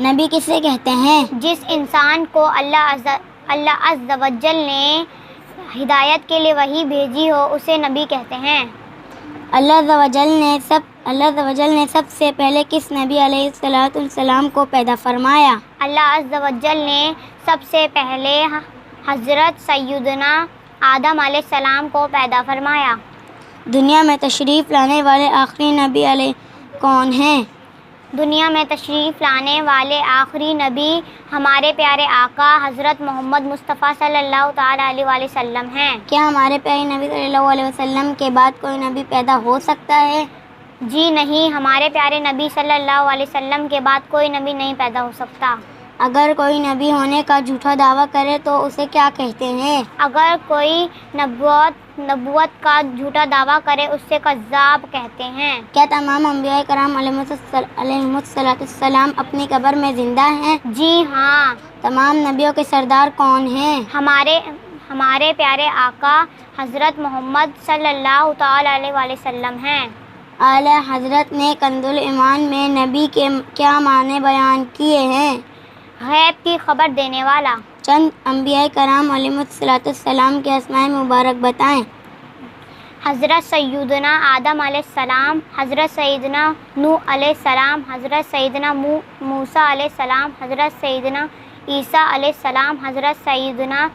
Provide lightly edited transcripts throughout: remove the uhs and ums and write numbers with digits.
نبی کسے کہتے ہیں؟ جس انسان کو اللہ عز و جل نے ہدایت کے لیے وحی بھیجی ہو اسے نبی کہتے ہیں۔ اللہ عز و جل نے سب سے پہلے کس نبی علیہ السلام کو پیدا فرمایا؟ اللہ عز و جل نے سب سے پہلے حضرت سیدنا آدم علیہ السلام کو پیدا فرمایا۔ دنیا میں تشریف لانے والے آخری نبی کون ہیں؟ دنیا میں تشریف لانے والے آخری نبی ہمارے پیارے آقا حضرت محمد مصطفیٰ صلی اللہ تعالیٰ علیہ وآلہ وسلم ہیں۔ کیا ہمارے پیارے نبی صلی اللہ علیہ وسلم کے بعد کوئی نبی پیدا ہو سکتا ہے؟ جی نہیں، ہمارے پیارے نبی صلی اللہ علیہ وسلم کے بعد کوئی نبی نہیں پیدا ہو سکتا۔ اگر کوئی نبی ہونے کا جھوٹا دعویٰ کرے تو اسے کیا کہتے ہیں؟ اگر کوئی نبوت کا جھوٹا دعویٰ کرے اس سے کذاب کہتے ہیں۔ کیا تمام انبیاء کرام علیہم السلام اپنی قبر میں زندہ ہیں؟ جی ہاں۔ تمام نبیوں کے سردار کون ہیں؟ ہمارے پیارے آقا حضرت محمد صلی اللہ تعالیٰ علیہ وآلہ وسلم ہیں۔ اعلیٰ حضرت نے کنز الایمان میں نبی کے کیا معنی بیان کیے ہیں؟ غیب کی خبر دینے والا۔ چند انبیاء کرام علیہم السلام کے اسماء مبارک بتائیں۔ حضرت سیدنا آدم علیہ السلام، حضرت سیدنا نوح علیہ السلام، حضرت سیدنا موسیٰ علیہ السلام، حضرت سیدنا عیسیٰ علیہ السلام، حضرت سیدنا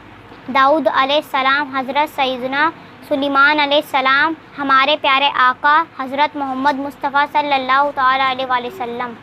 داؤد علیہ السلام، حضرت سیدنا سلیمان علیہ السلام، ہمارے پیارے آقا حضرت محمد مصطفیٰ صلی اللہ تعالیٰ علیہ وآلہ وسلم۔